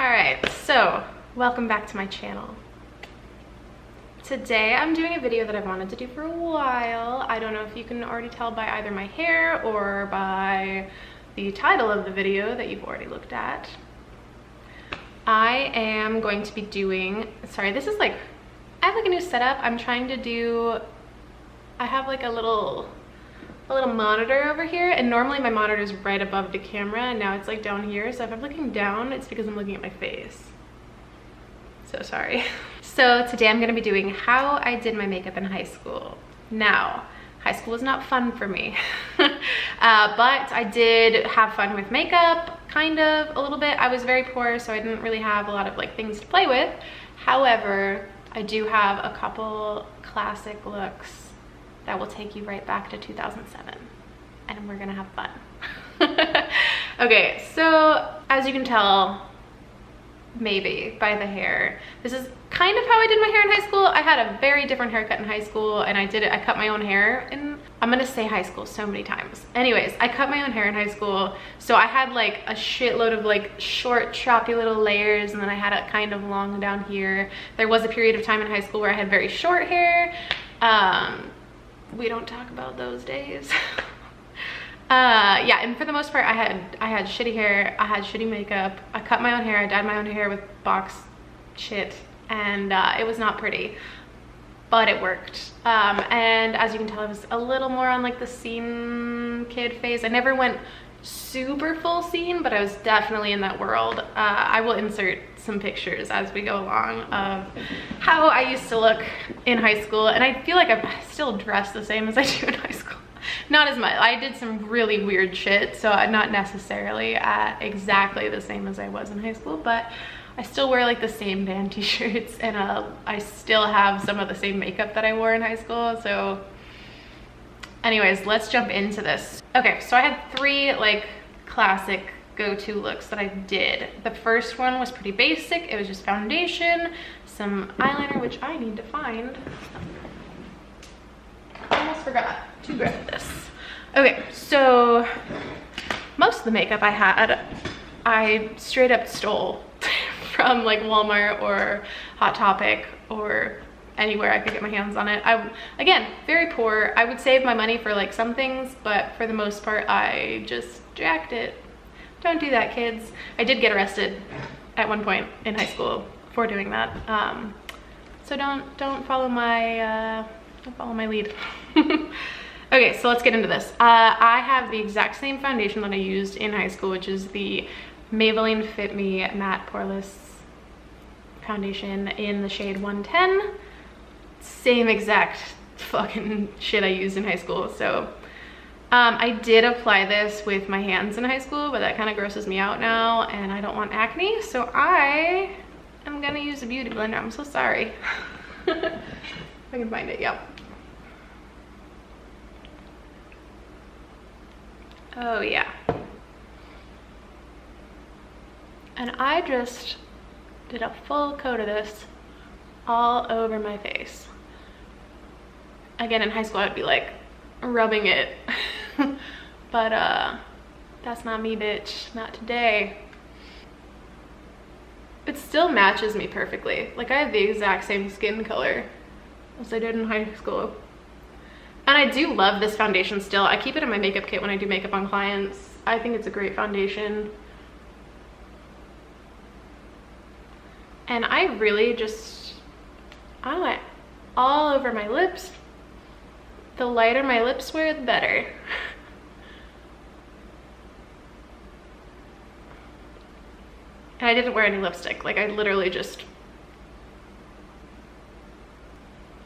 Alright, so welcome back to my channel. Today I'm doing a video that I've wanted to do for a while. I don't know if you can already tell by either my hair or by the title of the video that you've already looked at. I am going to be doing, sorry, this is like, I have like a new setup. I'm trying to do, I have like a little monitor over here, and normally my monitor is right above the camera, and now it's like down here. So if I'm looking down, it's because I'm looking at my face. So sorry. So today I'm gonna be doing how I did my makeup in high school. Now, high school was not fun for me, but I did have fun with makeup, kind of, a little bit. I was very poor, so I didn't really have a lot of like things to play with. However, I do have a couple classic looks that will take you right back to 2007, and we're gonna have fun. Okay, so as you can tell, maybe by the hair, this is kind of how I did my hair in high school. I had a very different haircut in high school, and I cut my own hair in, I'm gonna say high school so many times. Anyways, I cut my own hair in high school, so I had like a shitload of like short, choppy little layers, and then I had it kind of long down here. There was a period of time in high school where I had very short hair. We don't talk about those days. Yeah, and for the most part, I had shitty hair, I had shitty makeup, I cut my own hair, I dyed my own hair with box shit, and it was not pretty, but it worked. And as you can tell, I was a little more on like the scene kid phase. I never went super full scene, but I was definitely in that world. I will insert some pictures as we go along of how I used to look in high school, and I feel like I still dress the same as I do in high school. Not as much. I did some really weird shit, so I'm not necessarily exactly the same as I was in high school, but I still wear like the same band t-shirts, and I still have some of the same makeup that I wore in high school. So anyways, let's jump into this. Okay, so I had three like classic go-to looks that I did. The first one was pretty basic. It was just foundation, some eyeliner, which I need to find. I almost forgot to grab this. Okay, so most of the makeup I had, I straight up stole from like Walmart or Hot Topic or anywhere I could get my hands on it. Again, very poor. I would save my money for like some things, but for the most part, I just jacked it. Don't do that, kids. I did get arrested at one point in high school for doing that. So don't follow my lead. Okay, so let's get into this. I have the exact same foundation that I used in high school, which is the Maybelline Fit Me Matte Poreless foundation in the shade 110. Same exact fucking shit I used in high school. So I did apply this with my hands in high school, but that kind of grosses me out now, and I don't want acne, so I am gonna use a beauty blender. I'm so sorry. If I can find it. Yep. Oh yeah. And I just did a full coat of this all over my face. Again, in high school, I'd be like rubbing it, but that's not me, bitch. Not today. It still matches me perfectly. Like, I have the exact same skin color as I did in high school. And I do love this foundation still. I keep it in my makeup kit when I do makeup on clients. I think it's a great foundation. And I really just, I went all over my lips. The lighter my lips were, the better. And I didn't wear any lipstick. Like, I literally just...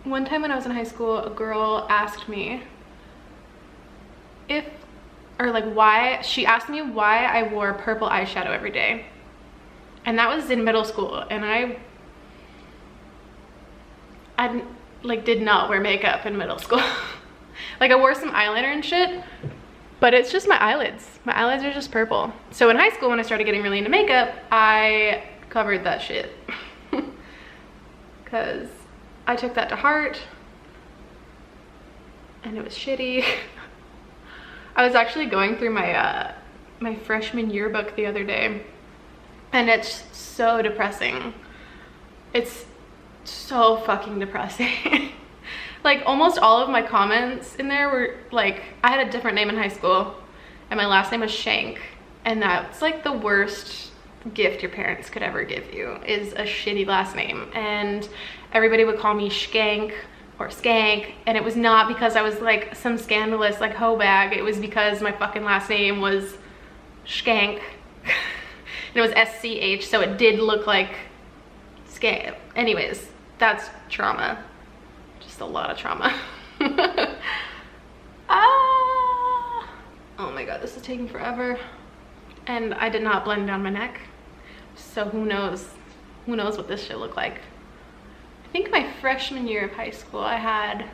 One time when I was in high school, a girl asked me she asked me why I wore purple eyeshadow every day. And that was in middle school, and I like did not wear makeup in middle school. Like, I wore some eyeliner and shit, but it's just my eyelids. My eyelids are just purple. So in high school, when I started getting really into makeup, I covered that shit. Because I took that to heart, and it was shitty. I was actually going through my my freshman yearbook the other day, And it's so depressing. It's so fucking depressing. Like almost all of my comments in there were like, I had a different name in high school and my last name was Shank, and that's like the worst gift your parents could ever give you, is a shitty last name. And everybody would call me Skank or Skank, and it was not because I was like some scandalous like hoe bag. It was because my fucking last name was Skank. And it was SCH, so it did look like Skank. Anyways, that's trauma. Just a lot of trauma. Ah! Oh my god, this is taking forever. And I did not blend down my neck. So who knows what this should look like. I think my freshman year of high school, I had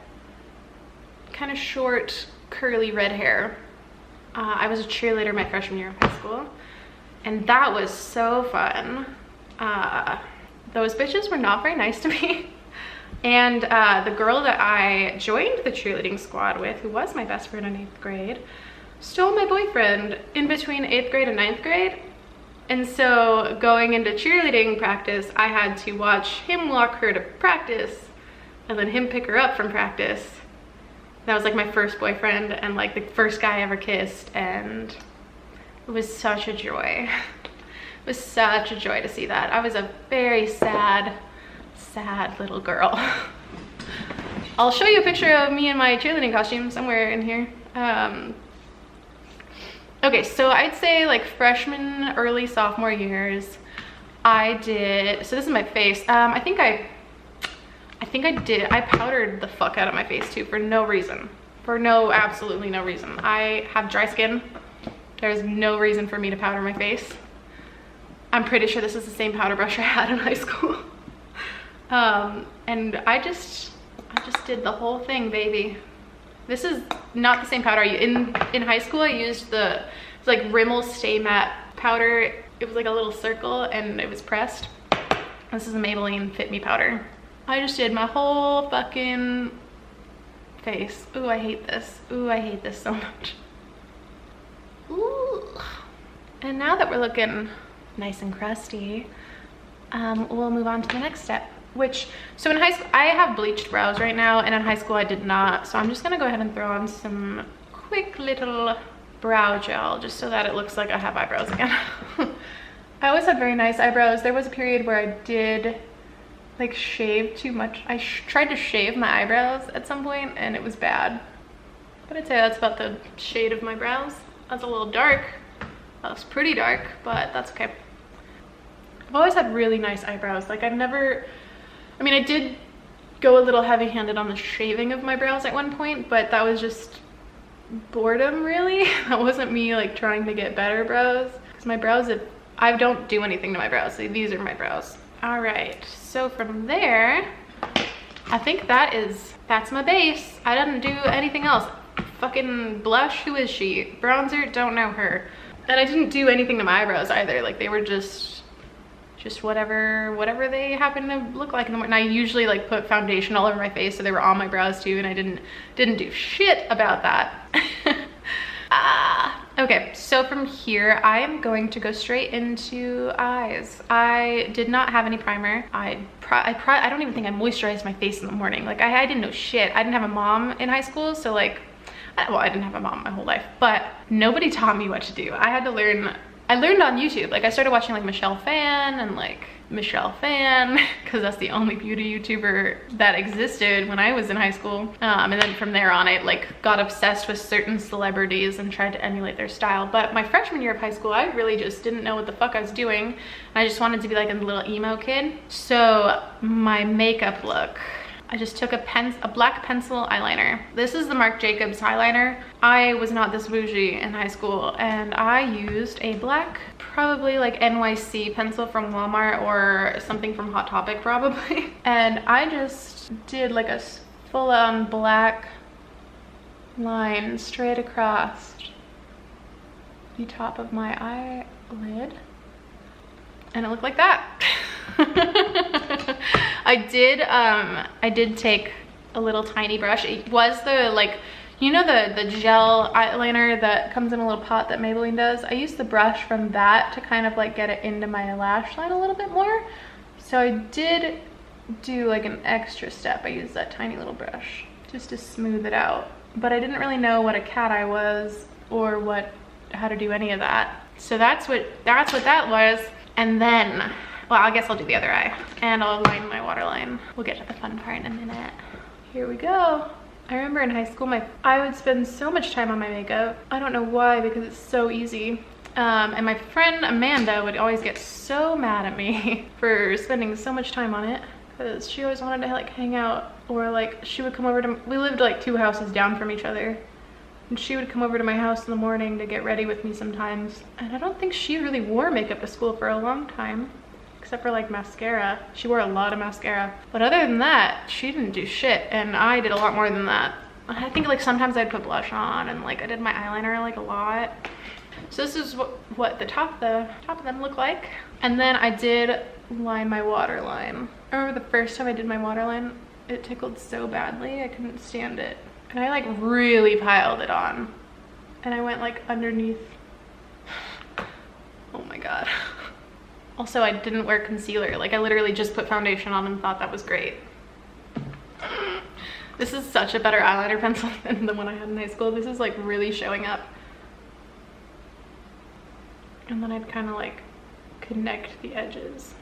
kind of short, curly red hair. I was a cheerleader my freshman year of high school, and that was so fun. Those bitches were not very nice to me. And the girl that I joined the cheerleading squad with, who was my best friend in 8th grade, stole my boyfriend in between 8th grade and 9th grade. And so going into cheerleading practice, I had to watch him walk her to practice and then him pick her up from practice. That was like my first boyfriend and like the first guy I ever kissed, and it was such a joy. It was such a joy to see that. I was a very sad little girl. I'll show you a picture of me in my cheerleading costume somewhere in here. Okay, so I'd say like freshman, early sophomore years, I did, so this is my face. I think I powdered the fuck out of my face too for no reason. Absolutely no reason. I have dry skin. There's no reason for me to powder my face. I'm pretty sure this is the same powder brush I had in high school. And I just did the whole thing, baby. This is not the same powder in high school. I used it's like Rimmel Stay Matte powder. It was like a little circle and it was pressed. This is a Maybelline Fit Me powder. I just did my whole fucking face. Ooh, I hate this. Ooh, I hate this so much. Ooh. And now that we're looking nice and crusty, we'll move on to the next step. So in high school, I have bleached brows right now, and in high school I did not. So I'm just gonna go ahead and throw on some quick little brow gel just so that it looks like I have eyebrows again. I always had very nice eyebrows. There was a period where I did like shave too much. I tried to shave my eyebrows at some point and it was bad. But I'd say that's about the shade of my brows. That's a little dark. That was pretty dark, but that's okay. I've always had really nice eyebrows. Like I did go a little heavy-handed on the shaving of my brows at one point, but that was just boredom, really. That wasn't me like trying to get better brows, because my brows, I don't do anything to my brows. So these are my brows. All right, so from there, I think that's my base. I didn't do anything else. Fucking blush, who is she? Bronzer, don't know her. And I didn't do anything to my eyebrows either. Like they were just whatever they happen to look like in the morning. And I usually like put foundation all over my face, so they were on my brows too, and I didn't do shit about that. Okay, so from here I am going to go straight into eyes. I did not have any primer. I don't even think I moisturized my face in the morning. Like I didn't know shit. I didn't have a mom in high school, so like, well, I didn't have a mom my whole life, but nobody taught me what to do. I had to learn. I learned on YouTube. Like I started watching like Michelle Phan and like Michelle Phan, because that's the only beauty YouTuber that existed when I was in high school. And then from there on, I like got obsessed with certain celebrities and tried to emulate their style. But my freshman year of high school, I really just didn't know what the fuck I was doing. I just wanted to be like a little emo kid. So my makeup look, I just took a black pencil eyeliner. This is the Marc Jacobs eyeliner. I was not this bougie in high school, and I used a black, probably like NYC pencil from Walmart or something from Hot Topic probably. And I just did like a full-on black line straight across the top of my eyelid. And it looked like that. I did take a little tiny brush. It was the like You know the gel eyeliner that comes in a little pot that Maybelline does? I use the brush from that to kind of like get it into my lash line a little bit more. So I did do like an extra step. I used that tiny little brush just to smooth it out. But I didn't really know what a cat eye was or how to do any of that. So that's what that was. And then, well, I guess I'll do the other eye and I'll line my waterline. We'll get to the fun part in a minute. Here we go. I remember in high school, I would spend so much time on my makeup. I don't know why, because it's so easy. And my friend Amanda would always get so mad at me for spending so much time on it, because she always wanted to like hang out, or like she would come over to, we lived like 2 houses down from each other, and she would come over to my house in the morning to get ready with me sometimes. And I don't think she really wore makeup to school for a long time, except for like mascara. She wore a lot of mascara, but other than that, she didn't do shit, and I did a lot more than that. I think like sometimes I'd put blush on, and like I did my eyeliner like a lot. So this is what the top of them look like. And then I did line my waterline. I remember the first time I did my waterline, it tickled so badly, I couldn't stand it. And I like really piled it on, and I went like underneath. Oh my God. Also, I didn't wear concealer. Like I literally just put foundation on and thought that was great. This is such a better eyeliner pencil than the one I had in high school. This is like really showing up. And then I'd kind of like connect the edges.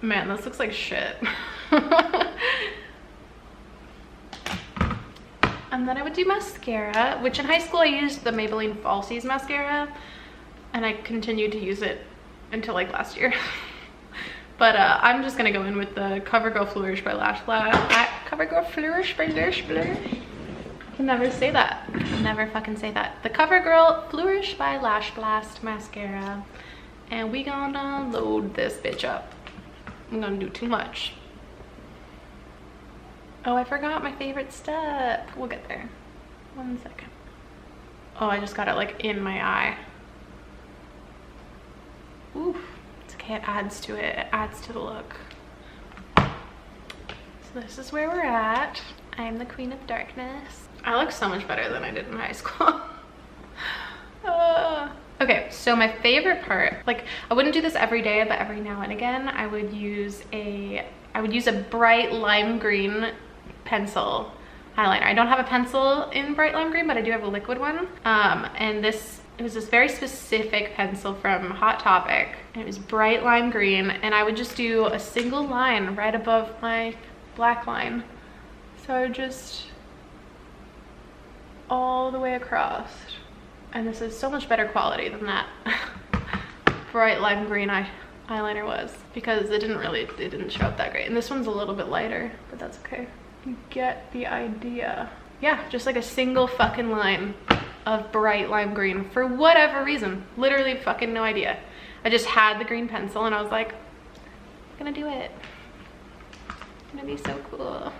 Man, this looks like shit. And then I would do mascara, which in high school I used the Maybelline Falsies mascara, and I continued to use it until like last year. But I'm just gonna go in with the CoverGirl Flourish by Lash Blast. CoverGirl Flourish by Lash Blast. I can never say that. I can never fucking say that. The CoverGirl Flourish by Lash Blast mascara. And we gonna load this bitch up. I'm gonna do too much. Oh, I forgot my favorite step. We'll get there. 1 second. Oh, I just got it like in my eye. Oof. It's okay, it adds to it. It adds to the look. So this is where we're at. I'm the queen of darkness. I look so much better than I did in high school. Okay, so my favorite part, like I wouldn't do this every day, but every now and again I would use a bright lime green pencil eyeliner. I don't have a pencil in bright lime green, but I do have a liquid one. And it was this very specific pencil from Hot Topic, and it was bright lime green, and I would just do a single line right above my black line. So I would just all the way across. And this is so much better quality than that bright lime green eyeliner was, because it didn't show up that great. And this one's a little bit lighter, but that's okay. You get the idea. Yeah, just like a single fucking line of bright lime green for whatever reason. Literally fucking no idea. I just had the green pencil and I was like, I'm gonna do it. It's gonna be so cool.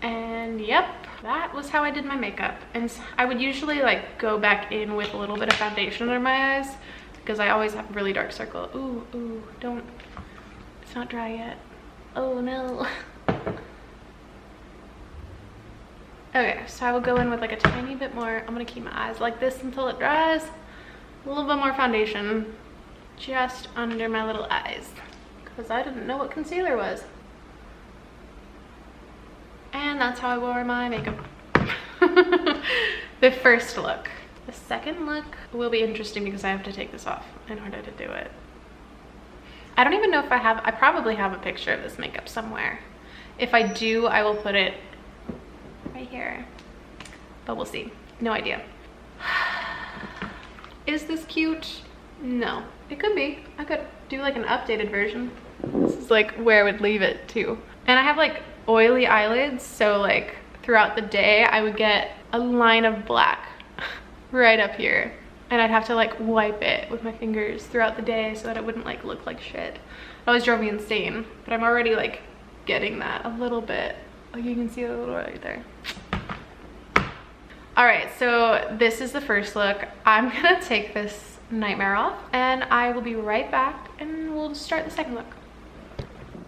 And yep, that was how I did my makeup. And I would usually like go back in with a little bit of foundation under my eyes, because I always have really dark circle. Ooh, don't, it's not dry yet. Oh no. Okay, so I will go in with like a tiny bit more. I'm gonna keep my eyes like this until it dries. A little bit more foundation just under my little eyes, because I didn't know what concealer was. And that's how I wore my makeup. The first look. The second look will be interesting because I have to take this off in order to do it. I don't even know if I probably have a picture of this makeup somewhere. If I do, I will put it right here. But we'll see. No idea. Is this cute? No. It could be. I could do like an updated version. This is like where I would leave it too. And I have like oily eyelids, so like throughout the day I would get a line of black right up here, and I'd have to like wipe it with my fingers throughout the day so that it wouldn't like look like shit. It always drove me insane, but I'm already like getting that a little bit. Like you can see a little right there. All right, so this is the first look. I'm gonna take this nightmare off and I will be right back and we'll start the second look.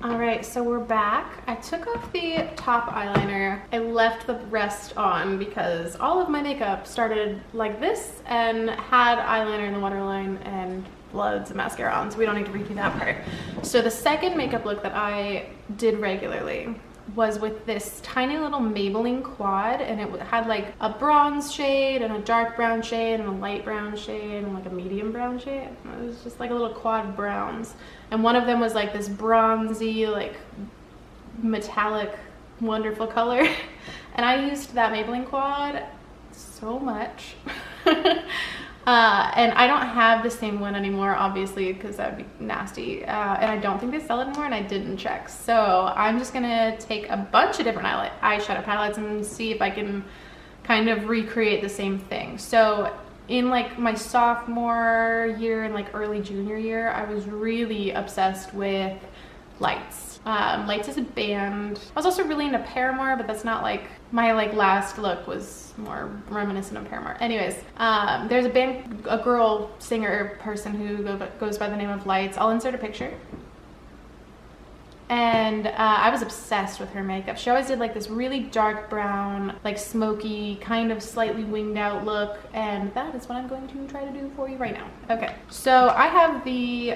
All right, so we're back. I took off the top eyeliner. I left the rest on because all of my makeup started like this and had eyeliner in the waterline and loads of mascara on, so we don't need to redo that part. So the second makeup look that I did regularly was with this tiny little Maybelline quad, and it had like a bronze shade and a dark brown shade and a light brown shade and like a medium brown shade. It was just like a little quad of browns, and one of them was like this bronzy, like metallic, wonderful color. And I used that Maybelline quad so much. And I don't have the same one anymore, obviously, because that would be nasty. And I don't think they sell it anymore, and I didn't check. So I'm just gonna take a bunch of different eyeshadow palettes and see if I can kind of recreate the same thing. So in like my sophomore year and like early junior year, I was really obsessed with Lights. Lights is a band. I was also really into Paramore, but that's not like my like last look was more reminiscent of Paramore. Anyways, there's a band, a girl singer person who goes by the name of Lights. I'll insert a picture. And I was obsessed with her makeup. She always did like this really dark brown, like smoky, kind of slightly winged out look, and that is what I'm going to try to do for you right now. Okay, so I have the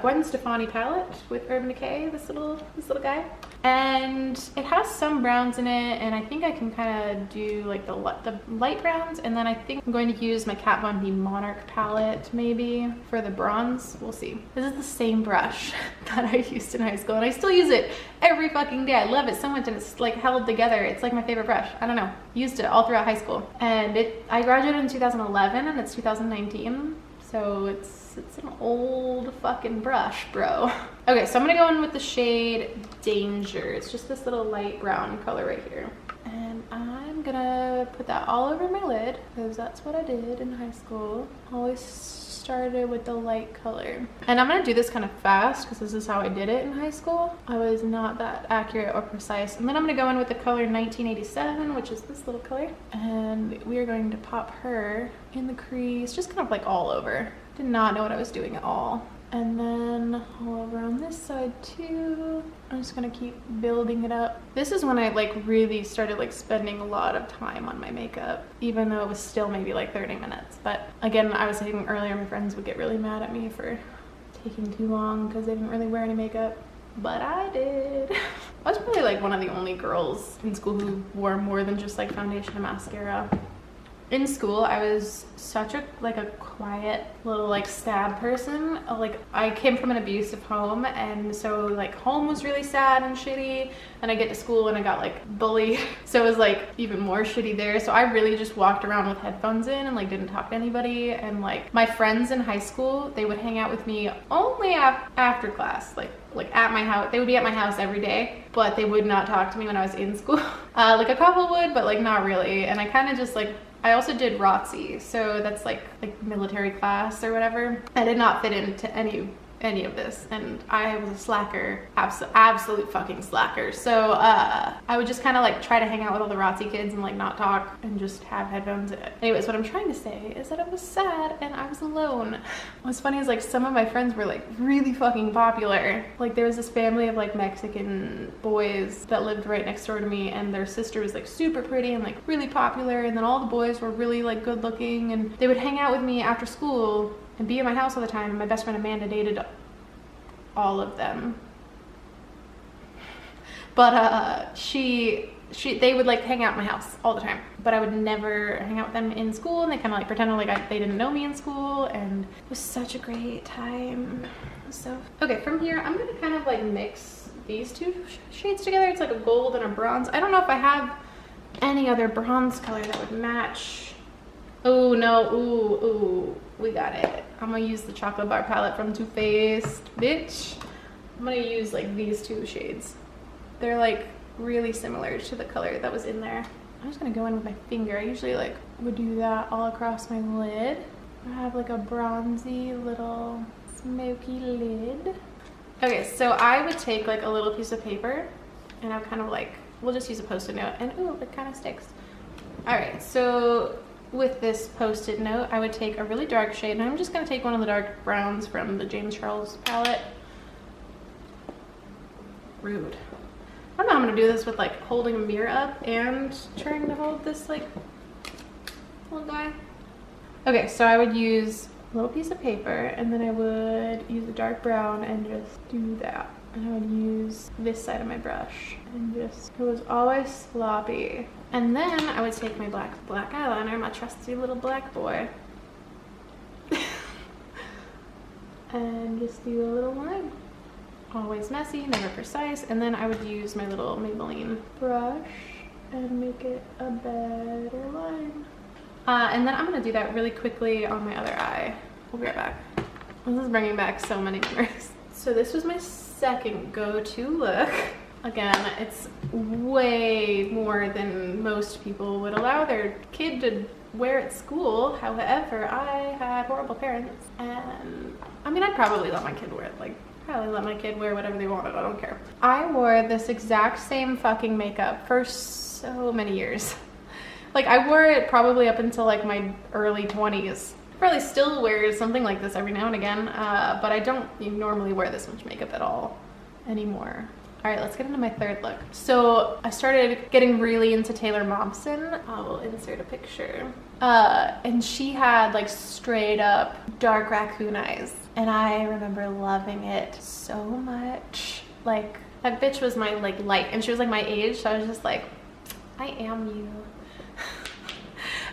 Gwen Stefani palette with Urban Decay, this little guy, and it has some browns in it, and I think I can kind of do like the light browns, and then I think I'm going to use my Kat Von D Monarch palette maybe for the bronze. We'll see. This is the same brush that I used in high school, and I still use it every fucking day. I love it so much, and it's like held together. It's like my favorite brush. I don't know. Used it all throughout high school, and I graduated in 2011, and it's 2019, so it's an old fucking brush, bro. Okay, so I'm gonna go in with the shade Danger. It's just this little light brown color right here, and I'm gonna put that all over my lid because that's what I did in high school. Always started with the light color, and I'm gonna do this kind of fast because this is how I did it in high school. I was not that accurate or precise. And then I'm gonna go in with the color 1987, which is this little color, and we are going to pop her in the crease, just kind of like all over. Did not know what I was doing at all. And then all over on this side too. I'm just gonna keep building it up. This is when I like really started like spending a lot of time on my makeup, even though it was still maybe like 30 minutes. But again, I was saying earlier, my friends would get really mad at me for taking too long because they didn't really wear any makeup, but I did. I was probably like one of the only girls in school who wore more than just like foundation and mascara. In school, I was such a quiet little like sad person. Like I came from an abusive home, and so like home was really sad and shitty, and I get to school and I got like bullied, so it was like even more shitty there. So I really just walked around with headphones in and like didn't talk to anybody. And like my friends in high school, they would hang out with me only after class, like at my house. They would be at my house every day, but they would not talk to me when I was in school. Like a couple would, but like not really. And I kind of just like, I also did ROTC, so that's like military class or whatever. I did not fit into any of this, and I was a slacker, absolute fucking slacker. So I would just kind of like try to hang out with all the ROTC kids and like not talk and just have headphones. Anyways, what I'm trying to say is that I was sad and I was alone. What's funny is like some of my friends were like really fucking popular. Like there was this family of like Mexican boys that lived right next door to me, and their sister was like super pretty and like really popular, and then all the boys were really like good looking, and they would hang out with me after school and be at my house all the time. And my best friend Amanda dated all of them, but they would like hang out at my house all the time, but I would never hang out with them in school, and they kind of like pretended like they didn't know me in school, and it was such a great time. So okay, from here I'm gonna kind of like mix these two shades together. It's like a gold and a bronze. I don't know if I have any other bronze color that would match. Oh no, ooh, we got it. I'm gonna use the chocolate bar palette from Too Faced, bitch. I'm gonna use like these two shades. They're like really similar to the color that was in there. I'm just gonna go in with my finger. I usually like would do that all across my lid. I have like a bronzy little smoky lid. Okay, so I would take like a little piece of paper, and I'll kind of like, we'll just use a Post-it note, and ooh, it kind of sticks. All right, so with this Post-it note, I would take a really dark shade, and I'm just going to take one of the dark browns from the James Charles palette. Rude. I don't know how I'm gonna do this with like holding a mirror up and trying to hold this like little guy. Okay, so I would use a little piece of paper and then I would use a dark brown and just do that. And I would use this side of my brush and just, it was always sloppy. And then I would take my black eyeliner, my trusty little black boy, and just do a little line. Always messy, never precise. And then I would use my little Maybelline brush and make it a better line. And then I'm gonna do that really quickly on my other eye. We'll be right back. This is bringing back so many memories. So this was my second go-to look. Again, it's way more than most people would allow their kid to wear at school. However, I had horrible parents, and I mean, I'd probably let my kid wear it. Like, probably let my kid wear whatever they wanted. I don't care. I wore this exact same fucking makeup for so many years. Like, I wore it probably up until like my early 20s. Probably still wear something like this every now and again, but I don't normally wear this much makeup at all anymore. All right, let's get into my third look. So I started getting really into Taylor Momsen. I will insert a picture. And she had like straight up dark raccoon eyes. And I remember loving it so much. Like, that bitch was my like life. And she was like my age, so I was just like, I am you.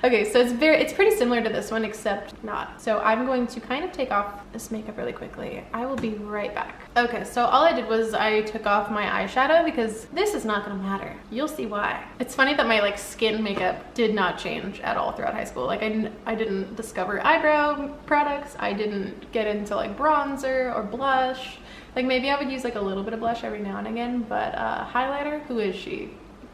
Okay, so it's pretty similar to this one, except not. So I'm going to kind of take off this makeup really quickly. I will be right back. Okay, so all I did was I took off my eyeshadow because this is not gonna matter. You'll see why. It's funny that my like skin makeup did not change at all throughout high school. Like I didn't discover eyebrow products. I didn't get into like bronzer or blush. Like maybe I would use like a little bit of blush every now and again, but highlighter, who is she?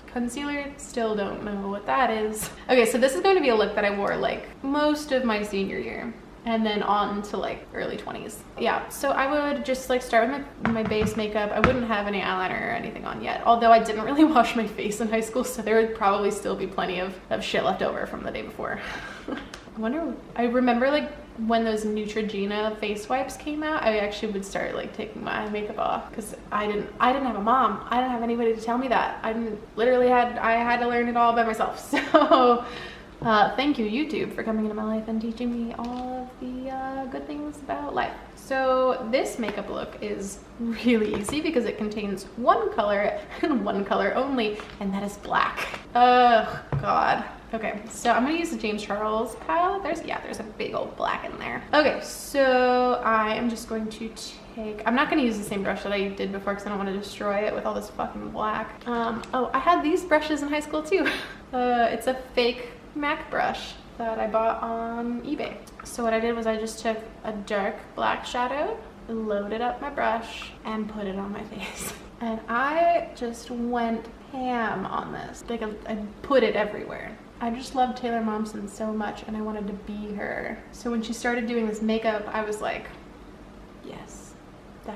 Concealer, still don't know what that is. Okay, so this is going to be a look that I wore like most of my senior year and then on to like early 20s. Yeah, so I would just like start with my base makeup. I wouldn't have any eyeliner or anything on yet, although I didn't really wash my face in high school, so there would probably still be plenty of shit left over from the day before. I remember like when those Neutrogena face wipes came out, I actually would start like taking my makeup off because I didn't have a mom. I didn't have anybody to tell me that. I had to learn it all by myself. So thank you, YouTube, for coming into my life and teaching me all of the good things about life. So this makeup look is really easy because it contains one color and one color only, and that is black. Oh God. Okay, so I'm gonna use the James Charles palette. There's a big old black in there. Okay, so I am just going to I'm not gonna use the same brush that I did before because I don't want to destroy it with all this fucking black. Oh, I had these brushes in high school too. It's a fake MAC brush that I bought on eBay. So what I did was I just took a dark black shadow, loaded up my brush, and put it on my face. And I just went ham on this. Like I put it everywhere. I just loved Taylor Momsen so much and I wanted to be her. So when she started doing this makeup, I was like, yes, that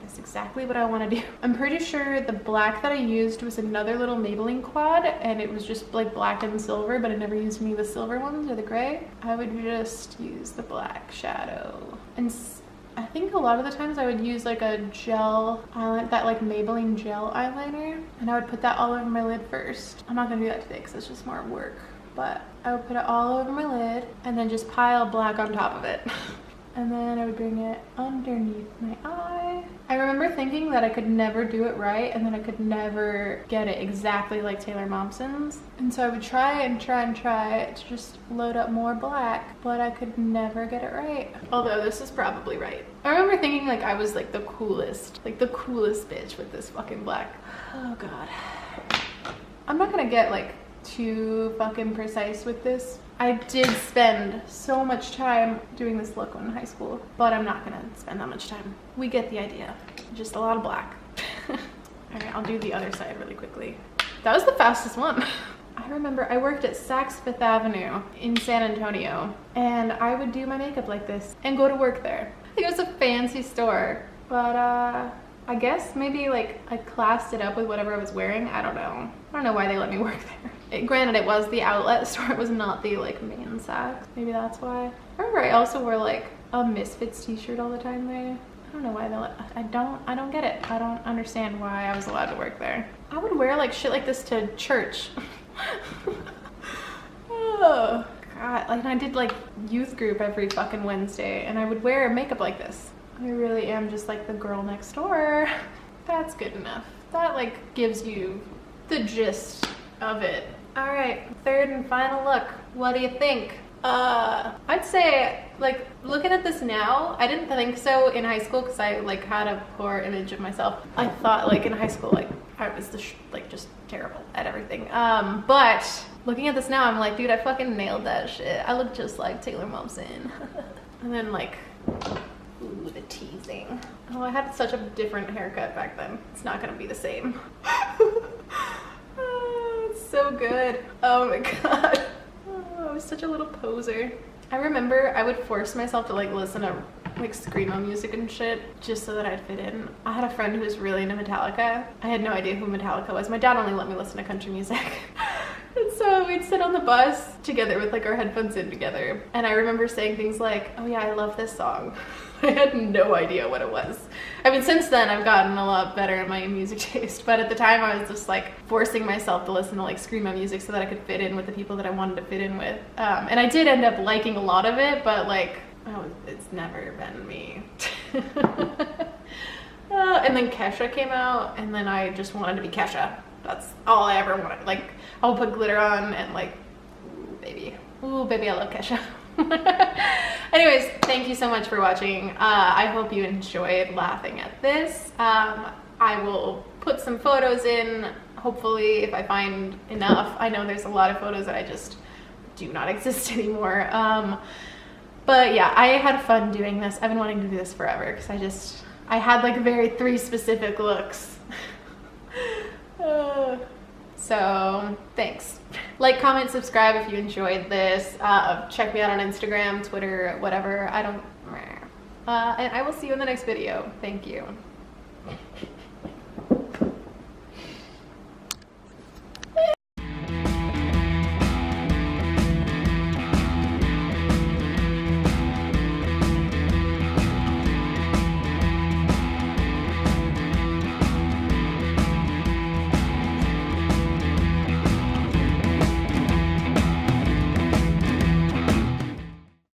is exactly what I want to do. I'm pretty sure the black that I used was another little Maybelline quad, and it was just like black and silver, but I never used any of the silver ones or the gray. I would just use the black shadow. And I think a lot of the times I would use like a gel eyeliner, that like Maybelline gel eyeliner, and I would put that all over my lid first. I'm not gonna do that today because it's just more work, but I would put it all over my lid and then just pile black on top of it. And then I would bring it underneath my eye. I remember thinking that I could never do it right and that I could never get it exactly like Taylor Momsen's. And so I would try and try to just load up more black, but I could never get it right. Although this is probably right. I remember thinking like I was like the coolest bitch with this fucking black. Oh God. I'm not gonna get like too fucking precise with this. I did spend so much time doing this look in high school, but I'm not gonna spend that much time. We get the idea. Just a lot of black. All right, I'll do the other side really quickly. That was the fastest one. I remember I worked at Saks Fifth Avenue in San Antonio, and I would do my makeup like this and go to work there. I think it was a fancy store, but I guess maybe like I classed it up with whatever I was wearing. I don't know. I don't know why they let me work there. Granted, it was the outlet store. It was not the like main Saks. Maybe that's why. I remember I also wore like a Misfits t-shirt all the time there. I don't know why I don't get it. I don't understand why I was allowed to work there. I would wear like shit like this to church. Oh God, like I did like youth group every fucking Wednesday and I would wear makeup like this. I really am just like the girl next door. That's good enough. That like gives you the gist of it. All right, third and final look. What do you think? I'd say, like, looking at this now, I didn't think so in high school because I like had a poor image of myself. I thought like in high school, like I was like just terrible at everything. But looking at this now, I'm like, dude, I fucking nailed that shit. I look just like Taylor Momsen. And then like, ooh, the teasing. Oh, I had such a different haircut back then. It's not gonna be the same. Oh, it's so good. Oh my God. I was such a little poser. I remember I would force myself to like listen to like screamo music and shit just so that I'd fit in. I had a friend who was really into Metallica. I had no idea who Metallica was. My dad only let me listen to country music. And so we'd sit on the bus together with like our headphones in together. And I remember saying things like, oh yeah, I love this song. I had no idea what it was. I mean, since then I've gotten a lot better in my music taste, but at the time I was just like forcing myself to listen to like screamo music so that I could fit in with the people that I wanted to fit in with. And I did end up liking a lot of it, but like, oh, it's never been me. And then Kesha came out, and then I just wanted to be Kesha. That's all I ever wanted. Like, I'll put glitter on and like, ooh baby, I love Kesha. Anyways, thank you so much for watching. I hope you enjoyed laughing at this. I will put some photos in, hopefully, if I find enough. I know there's a lot of photos that I just do not exist anymore. But yeah, I had fun doing this. I've been wanting to do this forever because I had like very 3 specific looks. So thanks. Like, comment, subscribe if you enjoyed this. Check me out on Instagram, Twitter, whatever. And I will see you in the next video. Thank you.